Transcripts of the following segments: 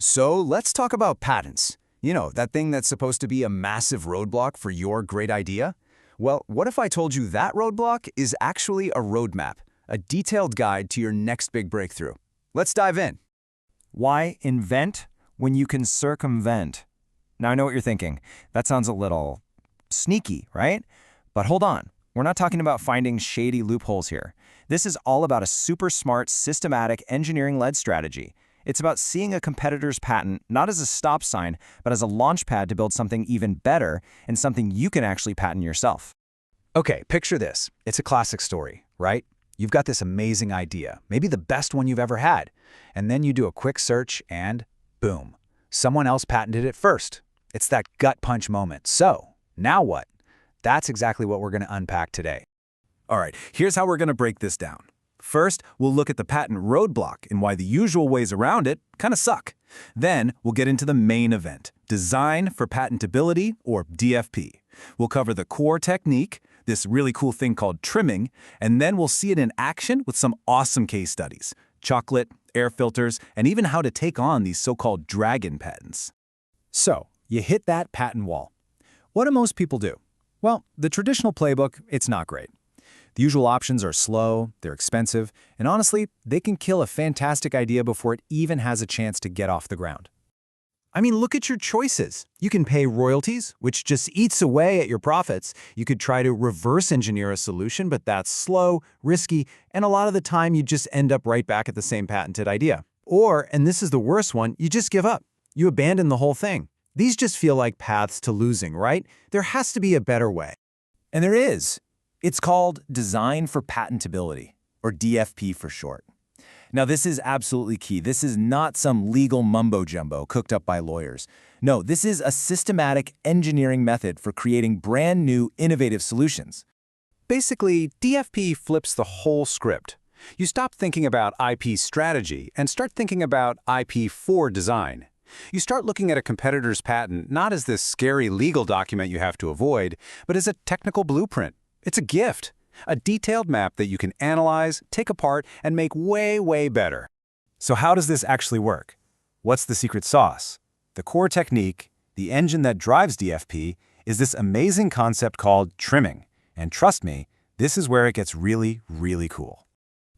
So let's talk about patents. You know, that thing that's supposed to be a massive roadblock for your great idea? Well, what if I told you that roadblock is actually a roadmap, a detailed guide to your next big breakthrough? Let's dive in. Why invent when you can circumvent? Now, I know what you're thinking. That sounds a little sneaky, right? But hold on. We're not talking about finding shady loopholes here. This is all about a super smart, systematic, engineering-led strategy. It's about seeing a competitor's patent not as a stop sign, but as a launchpad to build something even better and something you can actually patent yourself. Okay, picture this. It's a classic story, right? You've got this amazing idea, maybe the best one you've ever had, and then you do a quick search and boom, someone else patented it first. It's that gut punch moment. So, now what? That's exactly what we're going to unpack today. All right, here's how we're going to break this down. First, we'll look at the patent roadblock and why the usual ways around it kind of suck. Then, we'll get into the main event, design for patentability, or DFP. We'll cover the core technique, this really cool thing called trimming, and then we'll see it in action with some awesome case studies, chocolate, air filters, and even how to take on these so-called dragon patents. So, you hit that patent wall. What do most people do? Well, the traditional playbook, it's not great. The usual options are slow, they're expensive, and honestly, they can kill a fantastic idea before it even has a chance to get off the ground. I mean, look at your choices. You can pay royalties, which just eats away at your profits. You could try to reverse engineer a solution, but that's slow, risky, and a lot of the time you just end up right back at the same patented idea. Or, and this is the worst one, you just give up. You abandon the whole thing. These just feel like paths to losing, right? There has to be a better way. And there is. It's called Design for Patentability, or DFP for short. Now, this is absolutely key. This is not some legal mumbo-jumbo cooked up by lawyers. No, this is a systematic engineering method for creating brand new, innovative solutions. Basically, DFP flips the whole script. You stop thinking about IP strategy and start thinking about IP for design. You start looking at a competitor's patent not as this scary legal document you have to avoid, but as a technical blueprint. It's a gift, a detailed map that you can analyze, take apart, and make way, way better. So how does this actually work? What's the secret sauce? The core technique, the engine that drives DFP, is this amazing concept called trimming. And trust me, this is where it gets really, really cool.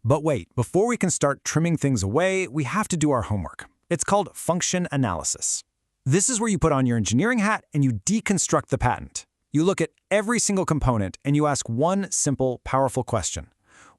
But wait, before we can start trimming things away, we have to do our homework. It's called function analysis. This is where you put on your engineering hat and you deconstruct the patent. You look at every single component and you ask one simple, powerful question.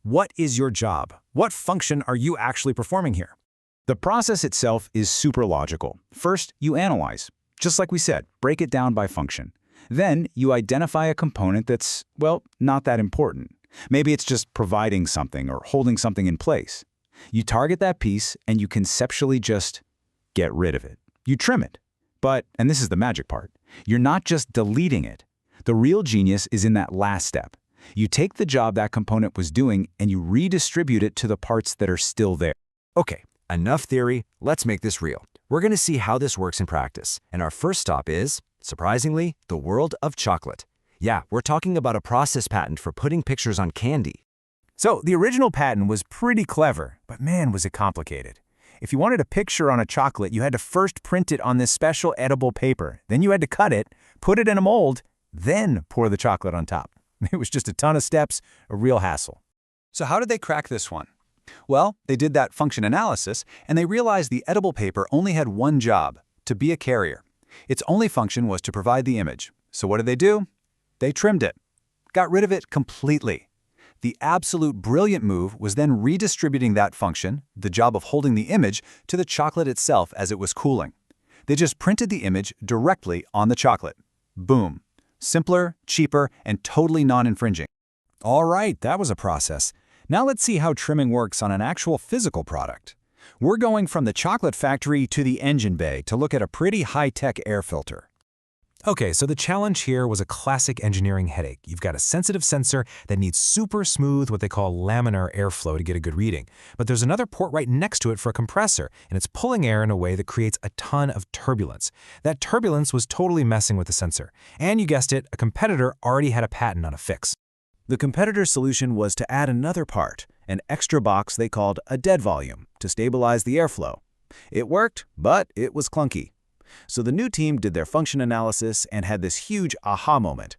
What is your job? What function are you actually performing here? The process itself is super logical. First, you analyze. Just like we said, break it down by function. Then, you identify a component that's, well, not that important. Maybe it's just providing something or holding something in place. You target that piece and you conceptually just get rid of it. You trim it. But, and this is the magic part, you're not just deleting it. The real genius is in that last step. You take the job that component was doing and you redistribute it to the parts that are still there. Okay, enough theory, let's make this real. We're going to see how this works in practice. And our first stop is, surprisingly, the world of chocolate. Yeah, we're talking about a process patent for putting pictures on candy. So the original patent was pretty clever, but man, was it complicated. If you wanted a picture on a chocolate, you had to first print it on this special edible paper. Then you had to cut it, put it in a mold, then pour the chocolate on top. It was just a ton of steps, a real hassle. So how did they crack this one? Well, they did that function analysis, and they realized the edible paper only had one job, to be a carrier. Its only function was to provide the image. So what did they do? They trimmed it. Got rid of it completely. The absolute brilliant move was then redistributing that function, the job of holding the image, to the chocolate itself as it was cooling. They just printed the image directly on the chocolate. Boom. Simpler, cheaper, and totally non-infringing. All right, that was a process. Now let's see how trimming works on an actual physical product. We're going from the chocolate factory to the engine bay to look at a pretty high-tech air filter. Okay, so the challenge here was a classic engineering headache. You've got a sensitive sensor that needs super smooth, what they call laminar airflow to get a good reading. But there's another port right next to it for a compressor, and it's pulling air in a way that creates a ton of turbulence. That turbulence was totally messing with the sensor. And you guessed it, a competitor already had a patent on a fix. The competitor's solution was to add another part, an extra box they called a dead volume, to stabilize the airflow. It worked, but it was clunky. So the new team did their function analysis and had this huge aha moment.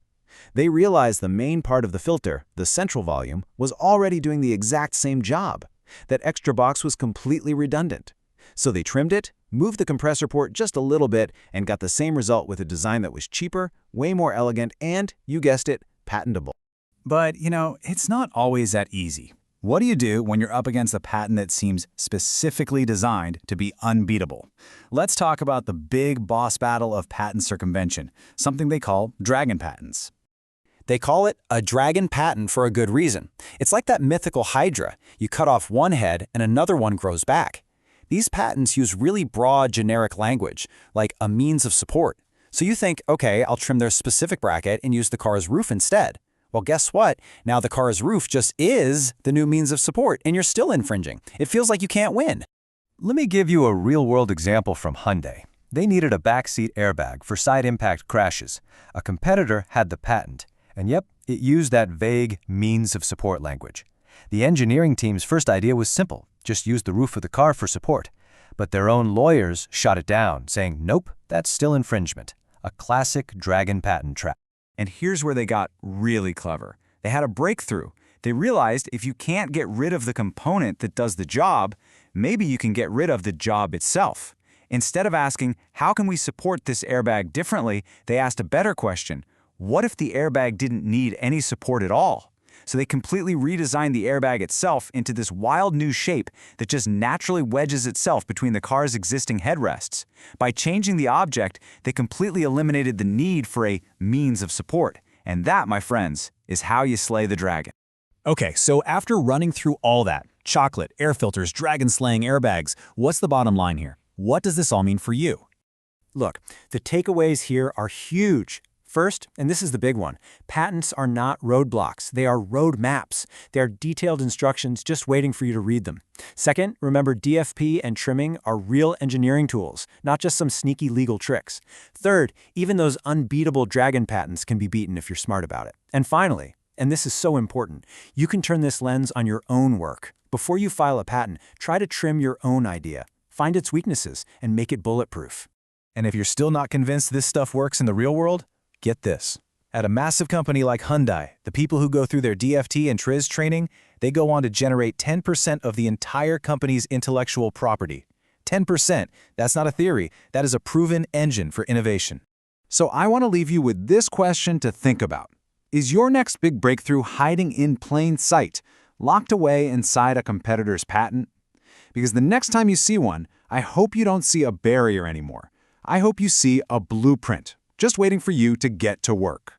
They realized the main part of the filter, the central volume, was already doing the exact same job. That extra box was completely redundant. So they trimmed it, moved the compressor port just a little bit, and got the same result with a design that was cheaper, way more elegant, and, you guessed it, patentable. But, it's not always that easy. What do you do when you're up against a patent that seems specifically designed to be unbeatable? Let's talk about the big boss battle of patent circumvention, something they call dragon patents. They call it a dragon patent for a good reason. It's like that mythical Hydra. You cut off one head and another one grows back. These patents use really broad, generic language, like a means of support. So you think, okay, I'll trim their specific bracket and use the car's roof instead. Well, guess what? Now the car's roof just is the new means of support, and you're still infringing. It feels like you can't win. Let me give you a real-world example from Hyundai. They needed a backseat airbag for side impact crashes. A competitor had the patent, and yep, it used that vague means of support language. The engineering team's first idea was simple, just use the roof of the car for support. But their own lawyers shot it down, saying, nope, that's still infringement. A classic dragon patent trap. And here's where they got really clever. They had a breakthrough. They realized if you can't get rid of the component that does the job, maybe you can get rid of the job itself. Instead of asking, how can we support this airbag differently, they asked a better question. What if the airbag didn't need any support at all? So they completely redesigned the airbag itself into this wild new shape that just naturally wedges itself between the car's existing headrests. By changing the object, they completely eliminated the need for a means of support. And that, my friends, is how you slay the dragon. Okay, so after running through all that, chocolate, air filters, dragon-slaying airbags, what's the bottom line here? What does this all mean for you? Look, the takeaways here are huge. First, and this is the big one, patents are not roadblocks. They are roadmaps. They are detailed instructions just waiting for you to read them. Second, remember DFP and trimming are real engineering tools, not just some sneaky legal tricks. Third, even those unbeatable dragon patents can be beaten if you're smart about it. And finally, and this is so important, you can turn this lens on your own work. Before you file a patent, try to trim your own idea, find its weaknesses, and make it bulletproof. And if you're still not convinced this stuff works in the real world, get this. At a massive company like Hyundai, the people who go through their DFT and TRIZ training, they go on to generate 10% of the entire company's intellectual property. 10%, that's not a theory, that is a proven engine for innovation. So I want to leave you with this question to think about. Is your next big breakthrough hiding in plain sight, locked away inside a competitor's patent? Because the next time you see one, I hope you don't see a barrier anymore. I hope you see a blueprint, just waiting for you to get to work.